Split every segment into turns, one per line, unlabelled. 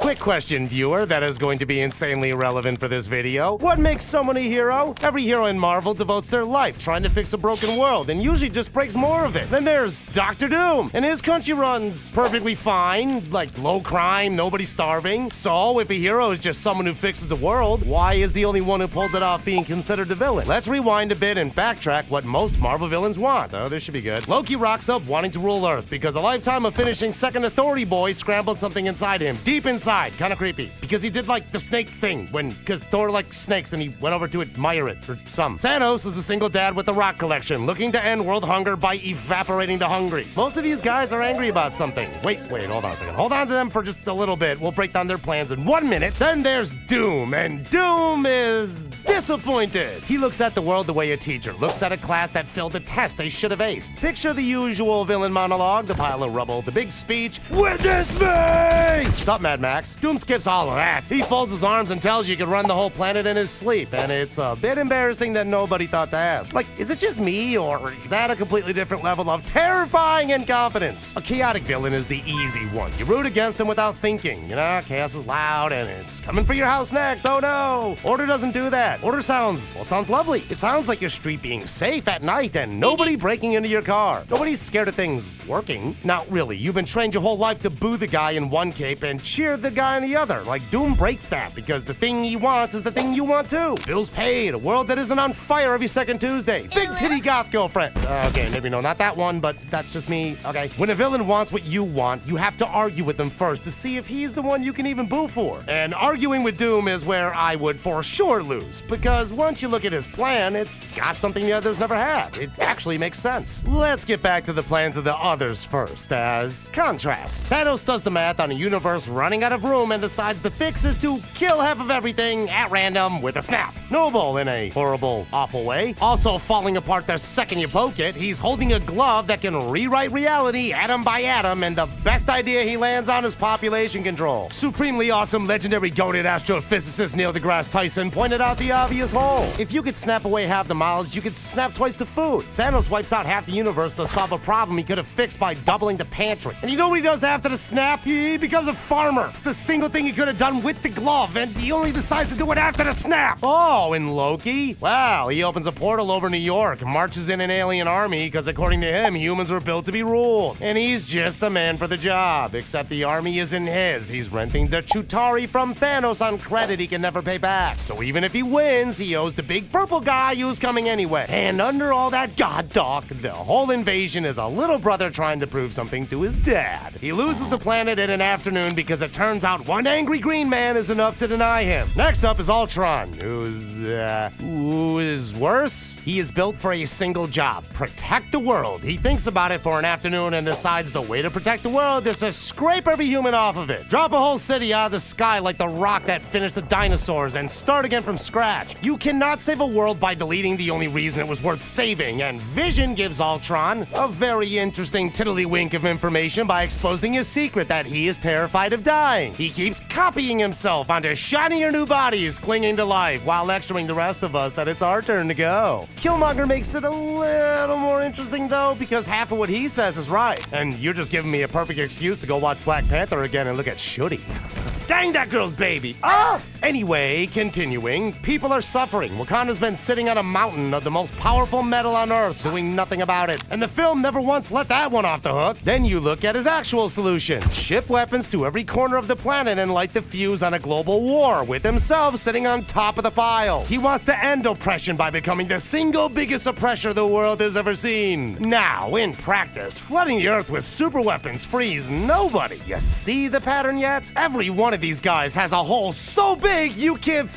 Quick question, viewer, that is going to be insanely relevant for this video. What makes someone a hero? Every hero in Marvel devotes their life trying to fix a broken world and usually just breaks more of it. Then there's Dr. Doom, and his country runs perfectly fine, like low crime, nobody starving. So if a hero is just someone who fixes the world, why is the only one who pulled it off being considered the villain? Let's rewind a bit and backtrack what most Marvel villains want. Oh, this should be good. Loki rocks up wanting to rule Earth because a lifetime of finishing second authority boy scrambled something inside him. Deep inside. Kind of creepy. Because he did like the snake thing because Thor liked snakes and he went over to admire it or some. Thanos is a single dad with a rock collection looking to end world hunger by evaporating the hungry. Most of these guys are angry about something. Wait, hold on a second. Hold on to them for just a little bit. We'll break down their plans in 1 minute. Then there's Doom, and Doom is disappointed. He looks at the world the way a teacher looks at a class that failed a test they should have aced. Picture the usual villain monologue, the pile of rubble, the big speech, "Witness me!" Sup, Mad Max? Doom skips all of that. He folds his arms and tells you he could run the whole planet in his sleep, and it's a bit embarrassing that nobody thought to ask. Like, is it just me, or is that a completely different level of terrifying incompetence? A chaotic villain is the easy one. You root against him without thinking. You know, chaos is loud, and it's coming for your house next. Oh no! Order doesn't do that. Order sounds lovely. It sounds like your street being safe at night and nobody breaking into your car. Nobody's scared of things working. Not really. You've been trained your whole life to boo the guy in one cape and cheer the guy in the other. Like, Doom breaks that because the thing he wants is the thing you want too. Bills paid. A world that isn't on fire every second Tuesday. Big titty goth girlfriend. Okay, maybe no, not that one, but that's just me. Okay. When a villain wants what you want, you have to argue with him first to see if he's the one you can even boo for. And arguing with Doom is where I would for sure lose, because once you look at his plan, it's got something the others never had. It actually makes sense. Let's get back to the plans of the others first. As contrast, Thanos does the math on a universe running out of room and decides the fix is to kill half of everything at random with a snap. Noble in a horrible, awful way. Also falling apart the second you poke it, he's holding a glove that can rewrite reality atom by atom, and the best idea he lands on is population control. Supremely awesome, legendary goated astrophysicist Neil deGrasse Tyson pointed out the obvious hole. If you could snap away half the miles, you could snap twice the food. Thanos wipes out half the universe to solve a problem he could have fixed by doubling the pantry. And you know what he does after the snap? He becomes a farmer. It's the single thing he could have done with the glove, and he only decides to do it after the snap. Oh, and Loki? Well, he opens a portal over New York, marches in an alien army, because according to him, humans were built to be ruled. And he's just a man for the job, except the army isn't his. He's renting the Chutauri from Thanos on credit he can never pay back. So even if he wins, he owes the big purple guy who's coming anyway. And under all that god talk, the whole invasion is a little brother trying to prove something to his dad. He loses the planet in an afternoon because it turns out one angry green man is enough to deny him. Next up is Ultron, who is worse. He is built for a single job: protect the world. He thinks about it for an afternoon and decides the way to protect the world is to scrape every human off of it. Drop a whole city out of the sky like the rock that finished the dinosaurs and start again from scratch. You cannot save a world by deleting the only reason it was worth saving, and Vision gives Ultron a very interesting tiddlywink of information by exposing his secret that he is terrified of dying. He keeps copying himself onto shinier new bodies clinging to life while lecturing the rest of us that it's our turn to go. Killmonger makes it a little more interesting though, because half of what he says is right, and you're just giving me a perfect excuse to go watch Black Panther again and look at Shuri. Dang that girl's baby! Ah! Anyway, continuing, people are suffering. Wakanda's been sitting on a mountain of the most powerful metal on Earth, doing nothing about it. And the film never once let that one off the hook. Then you look at his actual solution. Ship weapons to every corner of the planet and light the fuse on a global war, with himself sitting on top of the pile. He wants to end oppression by becoming the single biggest oppressor the world has ever seen. Now, in practice, flooding the Earth with super weapons frees nobody. You see the pattern yet? Every one of these guys has a hole so big you can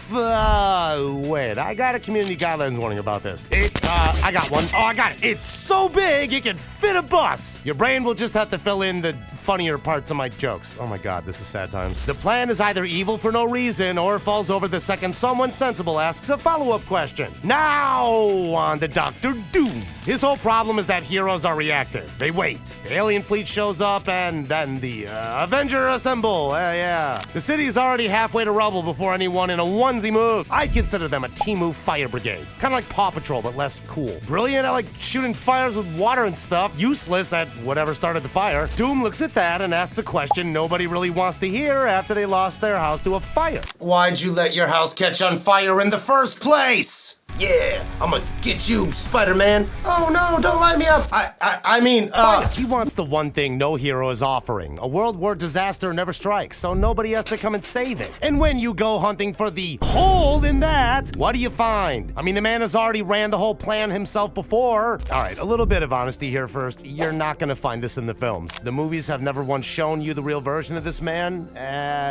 wait, I got a community guidelines warning about this. I got one. Oh, I got it. It's so big it can fit a bus. Your brain will just have to fill in the funnier parts of my jokes. Oh my god, this is sad times. The plan is either evil for no reason or falls over the second someone sensible asks a follow-up question. Now on to Dr. Doom. His whole problem is that heroes are reactive. They wait. The alien fleet shows up and then the Avenger assemble. Yeah. The city is already halfway to rubble before anyone in a onesie move. I consider them a Timu fire brigade. Kind of like Paw Patrol, but less cool. Brilliant at like shooting fires with water and stuff. Useless at whatever started the fire. Doom looks at that and asks a question nobody really wants to hear after they lost their house to a fire. Why'd you let your house catch on fire in the first place? Yeah, I'ma get you, Spider-Man. Oh no, don't light me up. I mean, he wants the one thing no hero is offering. A world where disaster never strikes, so nobody has to come and save it. And when you go hunting for the hole in that, what do you find? I mean, the man has already ran the whole plan himself before. All right, a little bit of honesty here first. You're not gonna find this in the films. The movies have never once shown you the real version of this man,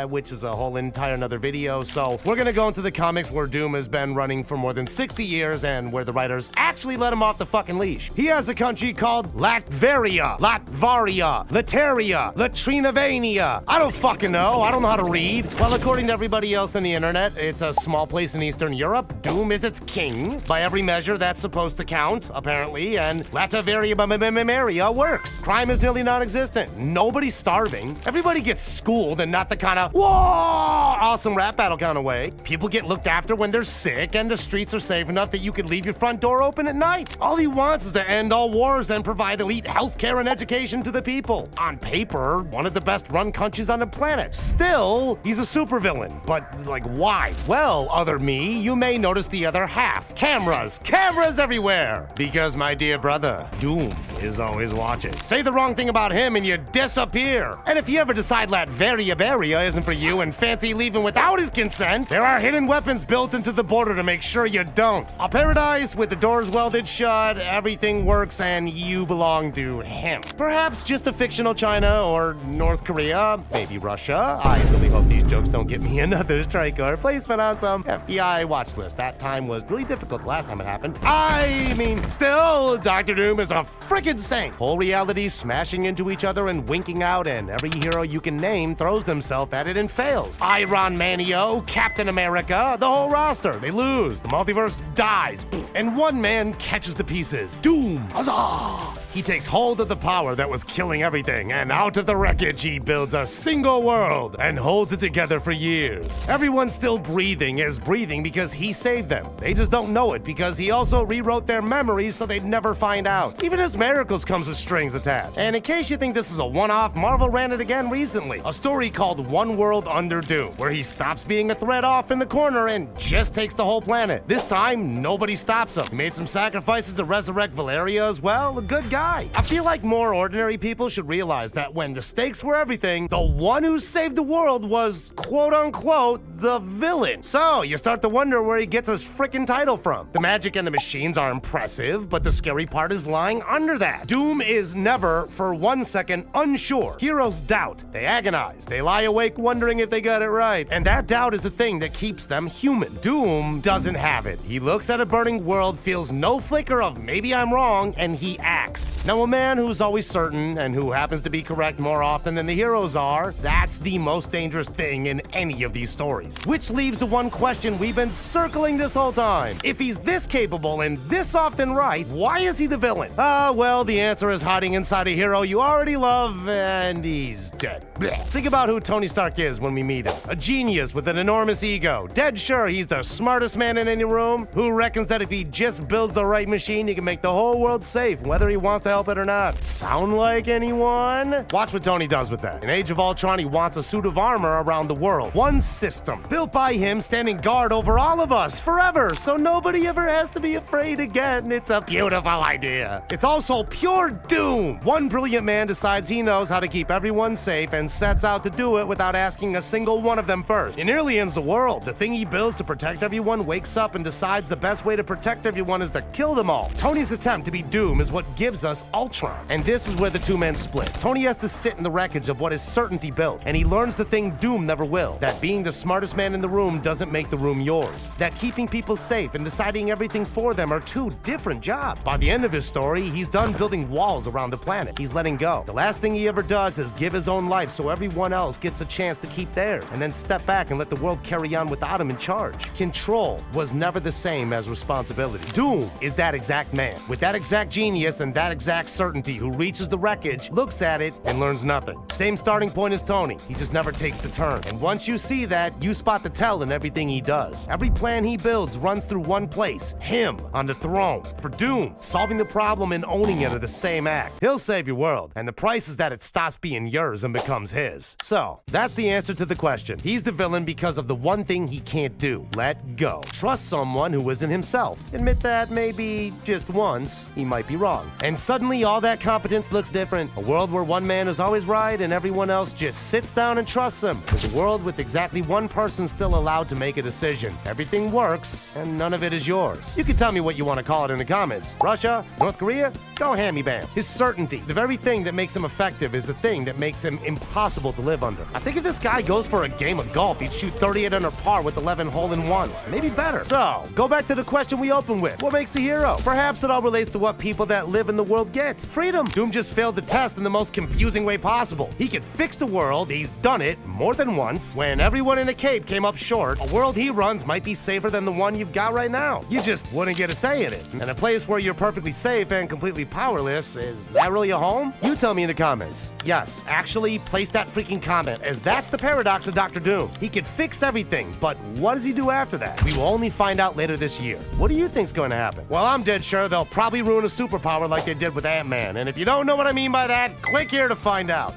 which is a whole entire another video. So we're gonna go into the comics where Doom has been running for more than 60 years and where the writers actually let him off the fucking leash. He has a country called Latveria, Latveria, Latrinavania. I don't fucking know. I don't know how to read. Well, according to everybody else on the internet, it's a small place in Eastern Europe. Doom is its king. By every measure, that's supposed to count, apparently, and Latveria works. Crime is nearly non-existent. Nobody's starving. Everybody gets schooled and not the kind of, whoa, awesome rap battle kind of way. People get looked after when they're sick, and the streets are safe enough that you could leave your front door open at night. All he wants is to end all wars and provide elite healthcare and education to the people. On paper, one of the best run countries on the planet. Still, he's a supervillain. But, like, why? Well, other me, you may notice the other half. Cameras! Cameras everywhere! Because, my dear brother, Doom is always watching. Say the wrong thing about him and you disappear. And if you ever decide Latveria isn't for you and fancy leaving without his consent, there are hidden weapons built into the border to make sure you don't. A paradise with the doors welded shut, everything works, and you belong to him. Perhaps just a fictional China or North Korea, maybe Russia. I really hope these jokes don't get me another strike or placement on some FBI watch list. That time was really difficult the last time it happened. I mean, still, Dr. Doom is a freaking saint. Whole reality smashing into each other and winking out, and every hero you can name throws themselves at it and fails. Iron Manio, Captain America, the whole roster. They lose. The multiverse dies, and one man catches the pieces. Doom! Huzzah! He takes hold of the power that was killing everything, and out of the wreckage he builds a single world and holds it together for years. Everyone still breathing is breathing because he saved them. They just don't know it because he also rewrote their memories so they'd never find out. Even his miracles comes with strings attached. And in case you think this is a one-off, Marvel ran it again recently. A story called One World Under Doom, where he stops being a threat off in the corner and just takes the whole planet. This time, nobody stops him. He made some sacrifices to resurrect Valeria as well. A good guy. I feel like more ordinary people should realize that when the stakes were everything, the one who saved the world was, quote-unquote, the villain. So, you start to wonder where he gets his frickin' title from. The magic and the machines are impressive, but the scary part is lying under that. Doom is never, for 1 second, unsure. Heroes doubt. They agonize. They lie awake wondering if they got it right. And that doubt is the thing that keeps them human. Doom doesn't have it. He looks at a burning world, feels no flicker of maybe I'm wrong, and he acts. Now, a man who's always certain and who happens to be correct more often than the heroes are, that's the most dangerous thing in any of these stories. Which leaves the one question we've been circling this whole time. If he's this capable and this often right, why is he the villain? Well, the answer is hiding inside a hero you already love, and he's dead. Blech. Think about who Tony Stark is when we meet him. A genius with an enormous ego. Dead sure he's the smartest man in any room, who reckons that if he just builds the right machine, he can make the whole world safe, whether he wants to help it or not. Sound like anyone? Watch what Tony does with that. In Age of Ultron, he wants a suit of armor around the world. One system, built by him, standing guard over all of us forever, so nobody ever has to be afraid again. It's a beautiful idea. It's also pure doom. One brilliant man decides he knows how to keep everyone safe and sets out to do it without asking a single one of them first. It nearly ends the world. The thing he builds to protect everyone wakes up and decides the best way to protect everyone is to kill them all. Tony's attempt to be Doom is what gives us Ultron. And this is where the two men split. Tony has to sit in the wreckage of what his certainty built, and he learns the thing Doom never will. That being the smartest man in the room doesn't make the room yours. That keeping people safe and deciding everything for them are two different jobs. By the end of his story, he's done building walls around the planet. He's letting go. The last thing he ever does is give his own life so everyone else gets a chance to keep theirs, and then step back and let the world carry on without him in charge. Control was never the same as responsibility. Doom is that exact man, with that exact genius and that exact certainty who reaches the wreckage, looks at it, and learns nothing. Same starting point as Tony. He just never takes the turn. And once you see that, you spot the tell in everything he does. Every plan he builds runs through one place, him on the throne. For Doom, solving the problem and owning it are the same act. He'll save your world, and the price is that it stops being yours and becomes his. So, that's the answer to the question. He's the villain because of the one thing he can't do: let go. Trust someone who isn't himself. Admit that maybe just once he might be wrong. And suddenly all that competence looks different. A world where one man is always right and everyone else just sits down and trusts him. There's a world with exactly one person still allowed to make a decision. Everything works, and none of it is yours. You can tell me what you want to call it in the comments. Russia? North Korea? Go hammy-bam. His certainty, the very thing that makes him effective, is the thing that makes him impossible to live under. I think if this guy goes for a game of golf, he'd shoot 38 under par with 11 hole-in-ones. Maybe better. So, go back to the question we opened with. What makes a hero? Perhaps it all relates to what people that live in the world get. Freedom. Doom just failed the test in the most confusing way possible. He could fix the world, he's done it more than once. When everyone in a cape came up short, a world he runs might be safer than the one you've got right now. You just wouldn't get a say in it. And a place where you're perfectly safe and completely powerless, is that really a home? You tell me in the comments. Yes, actually, place that freaking comment, as that's the paradox of Dr. Doom. He could fix everything, but what does he do after that? We will only find out later this year. What do you think's going to happen? Well, I'm dead sure they'll probably ruin a superpower like they did with Ant-Man. And if you don't know what I mean by that, click here to find out.